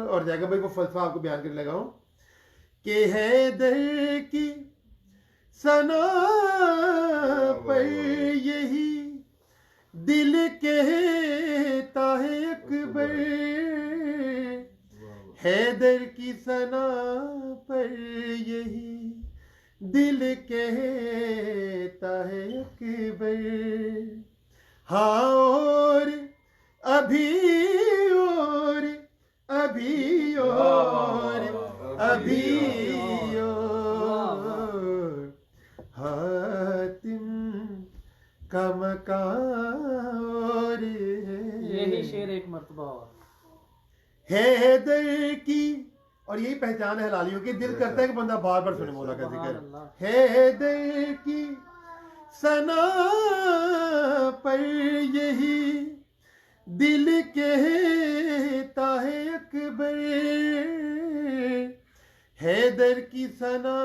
और जाएगा भाई वो फलसफा आपको बयान करने लगा हूं कि हैदर की सना पर यही दिल कहता है अकबर, हैदर की सना पर यही दिल कहता है अकबर, हाँ और अभी और अभी और अभी और हातिम का मकान यही शेर एक मर्तबा और हैदर की, और यही पहचान है हलालियों की, दिल करता है कि बंदा बार बार सुने मौला का सुभान जिक्र। अल्लाह। हैदर की सना पर यही दिल कहता है अकबर, हैदर की सना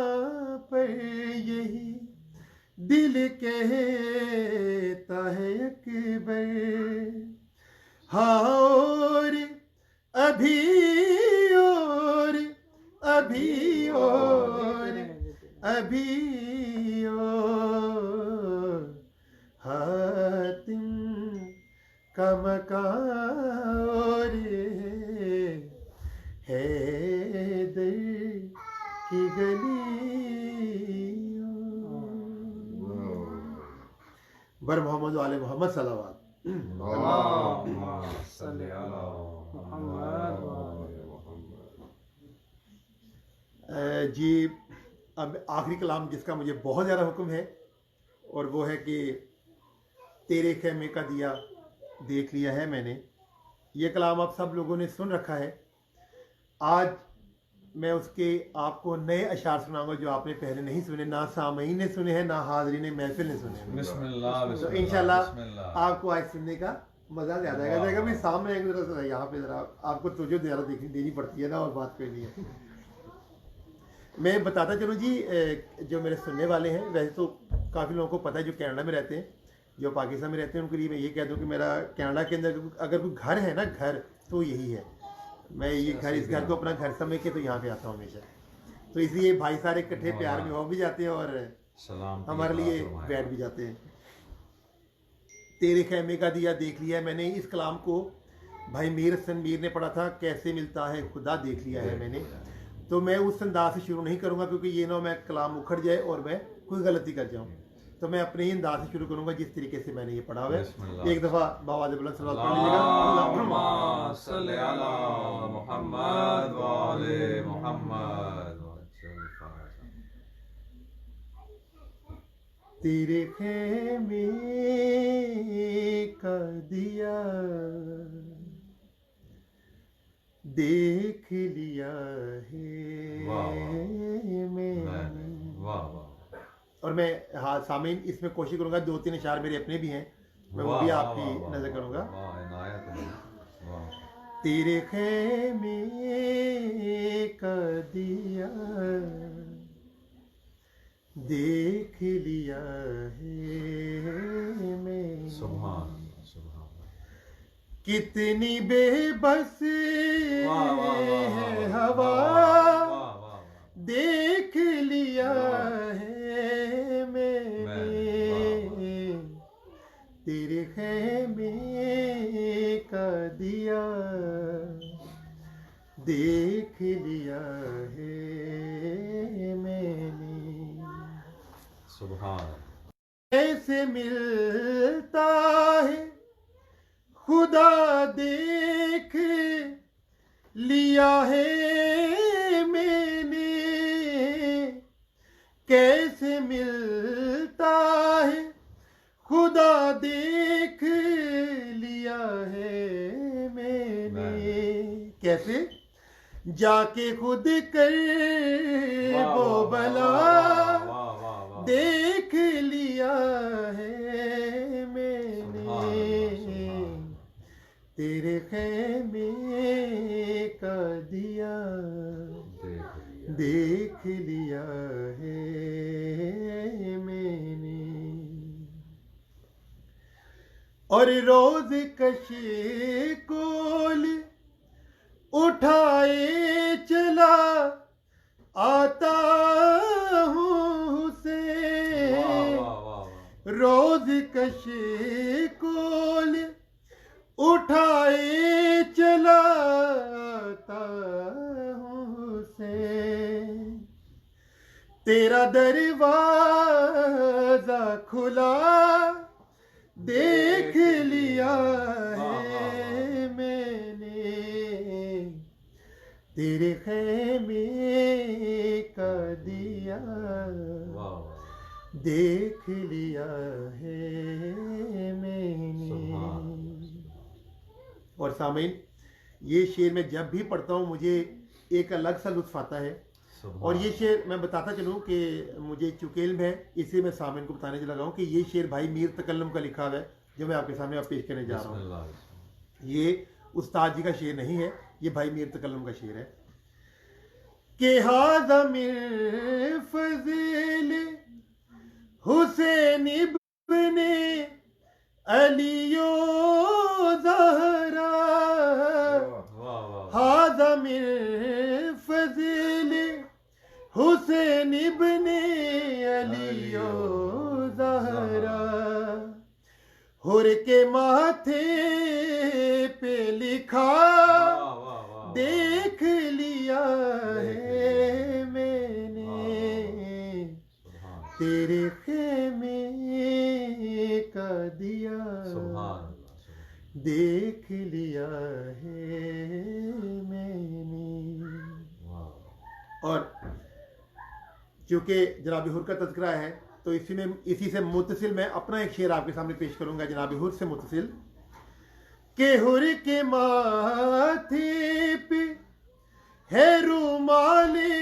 पर यही दिल कहता है अकबर। हाँ और अभी और अभी और अभी और हातिम का मकान और हैदर की गली। बर मोहम्मद वाले मोहम्मद सल्लल्लाहु जी। अब आखिरी कलाम जिसका मुझे बहुत ज़्यादा हुक्म है और वो है कि तेरे खेमे का दिया देख लिया है मैंने। ये कलाम आप सब लोगों ने सुन रखा है। आज मैं उसके आपको नए अशार सुनाऊंगा जो आपने पहले नहीं सुने, ना सामईन ने सुने हैं, ना हाज़रीन महफिल ने सुने हैं। बिस्मिल्लाह, तो बिस्मिल्लाह, इंशाल्लाह बिस्मिल्लाह। आपको आज सुनने का मज़ा ज़्यादा आएगा। जाएगा भाई सामने आएंगे ज़रा यहाँ पे ज़रा आपको तुझे ज़्यादा देनी पड़ती है ना, और बात करनी है। मैं बताता चलूँ जी, जो मेरे सुनने वाले हैं, वैसे तो काफ़ी लोगों को पता है जो कनाडा में रहते हैं, जो पाकिस्तान में रहते हैं, उनके लिए मैं ये कह दूँ कि मेरा कनाडा के अंदर अगर कोई घर है ना, घर तो यही है। मैं ये घर, इस घर को अपना घर समझ के तो यहाँ पे आता हूँ हमेशा। तो इसलिए भाई सारे इकट्ठे प्यार में हो भी जाते हैं और सलाम हमारे लिए बैठ भी जाते हैं। तेरे खेमे का दिया देख लिया है मैंने, इस कलाम को भाई मीर हसन मीर ने पढ़ा था। कैसे मिलता है खुदा देख लिया है मैंने। तो मैं उस अंदाज से शुरू नहीं करूँगा क्योंकि ये ना मैं कलाम उखड़ जाए और मैं कोई गलती कर जाऊँ। तो मैं अपने ही अंदाज से शुरू करूँगा जिस तरीके से मैंने ये पढ़ा हुआ है। एक दफ़ा बाबा बुलंद सल्लल्लाहु अलैहि वसल्लम। तेरे खेमे का दिया देख लिया है मैंने। और मैं हाँ सामीन इसमें कोशिश करूंगा, 2-3 इशार मेरे अपने भी हैं, मैं वो भी आपकी नजर करूंगा। तेरे खेमे का दिया देख लिया है मैंने। सुभान सुभान। कितनी बेबस है हवा देख लिया है मैंने। तेरे खेमे का दिया देख लिया है मैंने। सुभान। कैसे मिलता है खुदा देख लिया है मैंने। कैसे मिलता है खुदा देख लिया है मैंने। कैसे जाके खुद कर वो भला देख लिया है मैंने। तेरे खेमे का दिया देख लिया है मैंने। और रोज कशे कोल उठाए चला आता हूँ से। रोज कशे कोल उठाए चला आता हूँ से। तेरा दरवाजा खुला देख लिया है मैंने। तेरे खेमे का दिया देख लिया है मैंने। और सामीन ये शेर मैं जब भी पढ़ता हूँ मुझे एक अलग सा लुत्फ आता है। सुभान और ये शेर मैं बताता चलूँ कि मुझे चुकेल में है, इसे मैं सामने को बताने लगा हूँ कि ये शेर भाई मीर तकल्लुम का लिखा हुआ है, जो मैं आपके सामने अब पेश करने जा रहा हूँ। बिस्मिल्लाह। ये उस्ताद जी का शेर नहीं है, ये भाई मीर तकल्लुम का शेर है कि हाज़ा मिर फज़ील हुसैन इब्ने अलियो ज़हरा, वाह वाह हाज़ा मिर फज़ील हुसैन इब्ने अलियो ज़हरा, हुर के माथे पे लिखा देख लिया है मैंने, तेरे खेमे का दिया देख लिया है मैंने। और चूंकि जनाब हुर का तज़किरा है तो इसी से मुतसिल मैं अपना एक शेर आपके सामने पेश करूंगा जनाब हुर से मुतसिल के हुर के माथे पे है रुमाले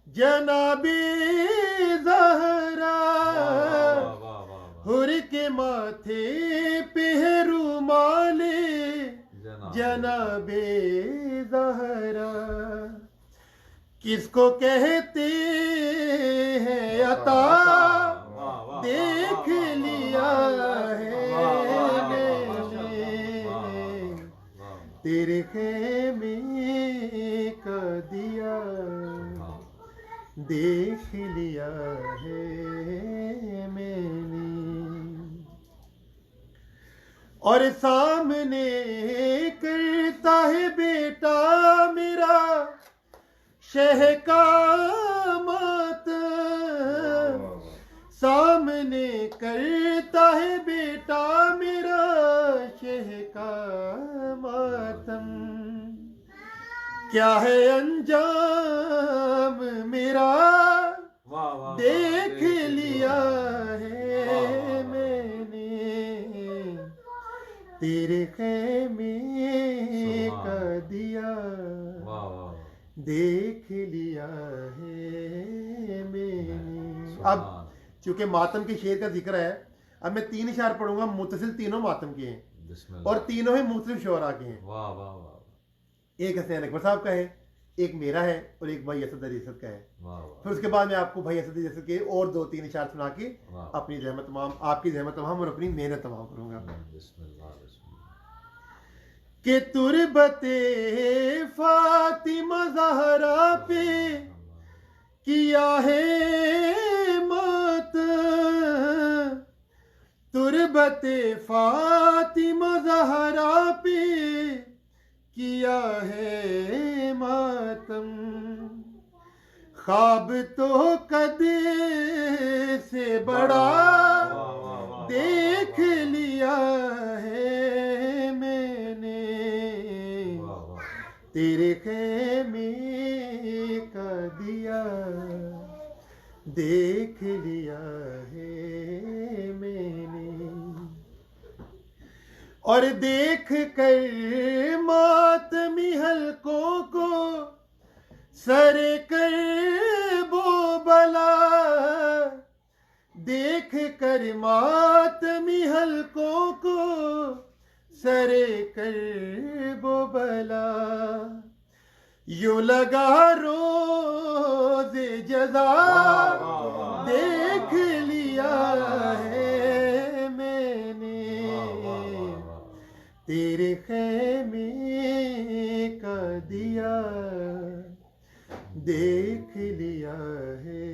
जनाबे ज़हरा, हुर के माथे पे है रुमाले जनाबे ज़हरा, किसको कहते हैं अता देख लिया है मैंने, तेरे खेमे का दिया देख लिया है मैंने। और सामने करता है बेटा मेरा शह का मातम, सामने करता है बेटा मेरा शह का मातम, क्या है अंजाम मेरा देख लिया है मैंने, तेरे खेमे का दिया देख लिया है मैंने। अब चूंकि मातम के शेर का जिक्र है, अब मैं 3 इशार पढ़ूंगा मुतसिल, तीनों मातम के हैं और तीनों ही मुख्तलिफ शोरा के हैं। वाह वाह वाह। एक हसनैन अकबर साहब का है, एक मेरा है और एक भाई असद अली असद का है। वाह वाह। फिर उसके बाद मैं आपको भाई असद अली असद के और 2-3 इशार सुना के अपनी जहमत तमाम, आपकी जहमत तमाम और अपनी मेहनत तमाम करूंगा। बिस्मिल्लाह बिस्मिल्लाह। के तुरबते फातिमा ज़हरा पे किया है मात, तुरबते फातिमा ज़हरा पे किया है मातम, ख्वाब तो कदे से बड़ा देख लिया है मैंने, तेरे खेमे का दिया देख लिया है मैंने। और देख कर मातमी हलकों को सरे कर वो बला, देख कर मातमी हलकों को सरे कर वो बला, यूं लगा रोज जज़ा देख लिया है मैंने, तेरे खेमे का दिया देख लिया है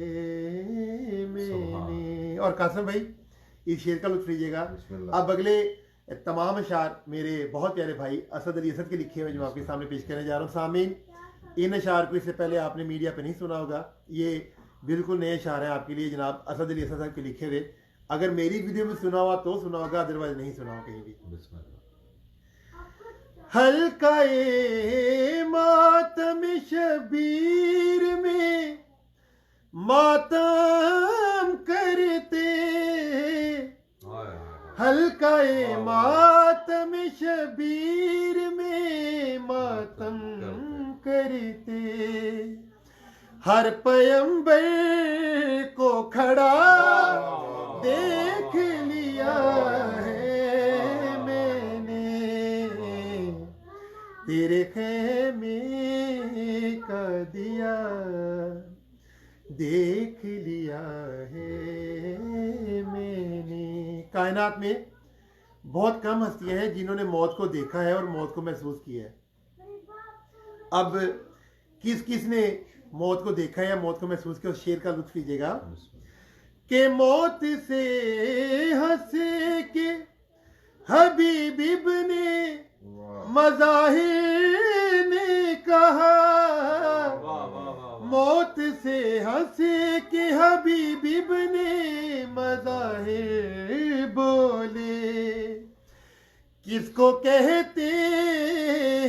मैंने। और कासिम भाई इस शेर का लुत्फ लीजिएगा। अब अगले तमाम अशार मेरे बहुत प्यारे भाई असद अली असद के लिखे हुए जो आपके सामने पेश करने जा रहा हूँ। सामीन, इन अशार को इससे पहले आपने मीडिया पे नहीं सुना होगा, ये बिल्कुल नए अशार हैं आपके लिए जनाब असद अली असद के लिखे हुए। अगर मेरी वीडियो में सुना हुआ तो सुना होगा, अदरवाइज नहीं सुना हो कहीं भी। हल्का ए मातम शबीर में मातम करते, हल्का ए मातम शबीर में मातम करते, हर पैगंबर को खड़ा देख लिया है मैंने, तेरे खेमे का दिया देख लिया है मैंने। कायनात में बहुत कम हस्तियां हैं जिन्होंने मौत को देखा है और मौत को महसूस किया है। अब किस किस ने मौत को देखा है या मौत को महसूस किया, उस शेर का लुत्फ लीजिएगा कि मौत से हंसे के हबीब इब्ने मज़ाहिर ने कहा, मौत से हंसे के हबीब इब्ने मज़ाहिर बोले, किसको कहते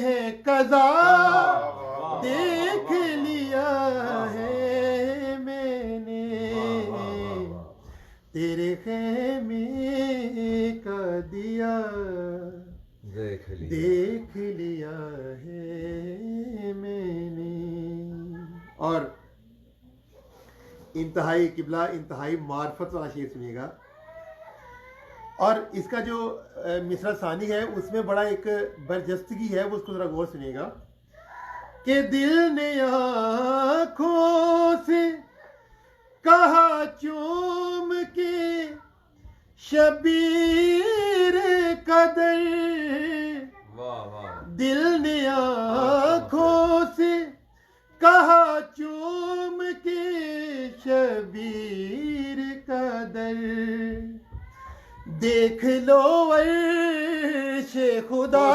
हैं कज़ा देख लिया है मैंने, तेरे खेमे का दिया देख लिया है मैंने। और इंतहाई किबला इंतहाई मार्फत वाला शेर सुनिएगा। और इसका जो मिसरा सानी है उसमें बड़ा एक बरजस्तगी है, वो उसको जरा गौर सुनिएगा कि दिल ने आँखों से कहा चूम के शबीर कदर, दिल ने आँखों से कहा चूम के शबीर कदर, देख लो अर्शे खुदा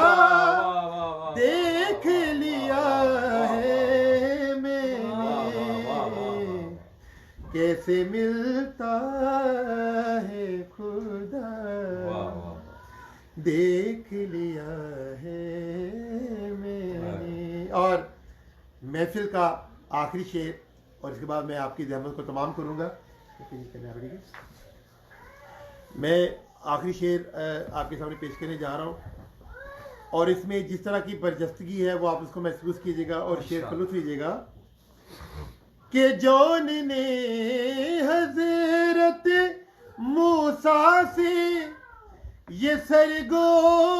देख लिया है मैंने, कैसे मिलता है खुदा देख लिया है मैंने। और महफिल का आखिरी शेर और इसके बाद मैं आपकी ज़हमत को तमाम करूँगा। मैं आखिरी शेर आपके सामने पेश करने जा रहा हूँ और इसमें जिस तरह की बरजस्तगी है वो आप उसको महसूस कीजिएगा और शेर का लुत्फ लीजिएगा कि जौन ने हजरत मूसा से ये सरगोशी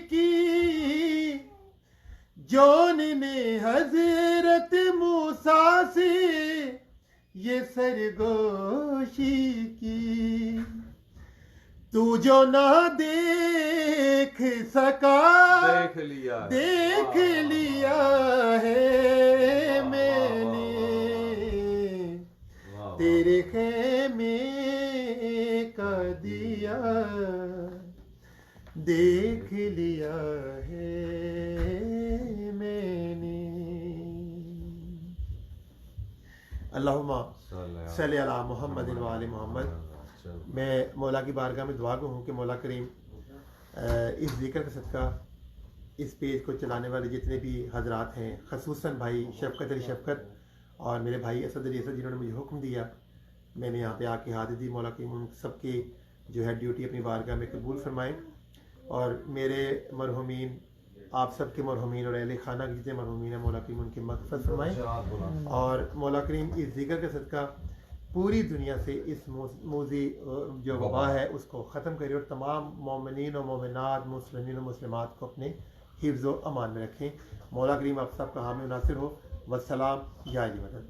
की, जौन ने हजरत मूसा से ये सरगोशी की, तू जो ना देख सका देख लिया है मैंने, तेरे खेमे का दिया देख लिया है मैंने। अल्लाहुम्मा सल्ली अला मुहम्मद व आले मोहम्मद। मैं मौला की बारगाह में दुआ गो हूँ कि मौला करीम इस जिक्र का सदका इस पेज को चलाने वाले जितने भी हजरात हैं, खसूसन भाई शफकत अली शफकत और मेरे भाई असद अली असद जिन्होंने मुझे हुक्म दिया, मैंने यहाँ पे आके हाजिर दी, मौला करीम उन सबकी जो है ड्यूटी अपनी बारगाह में कबूल फरमाएँ और मेरे मरहुमीन आप सब के मरहुमीन और अहले खाना के जितने मरहुमीन हैं मौला करीम उनकी मग़फ़िरत फरमाएँ और मौला करीम इस जिक्र का सदका पूरी दुनिया से इस मूज़ी जो वबा है उसको ख़त्म करे और तमाम मोमिनीन और मोमिनात मुस्लिमीन और मुस्लिमात को अपने हिफ्ज़ व अमान में रखें। मौला करीम आप सब का हामी नासिर हो। वस्सलाम, या अली मदद।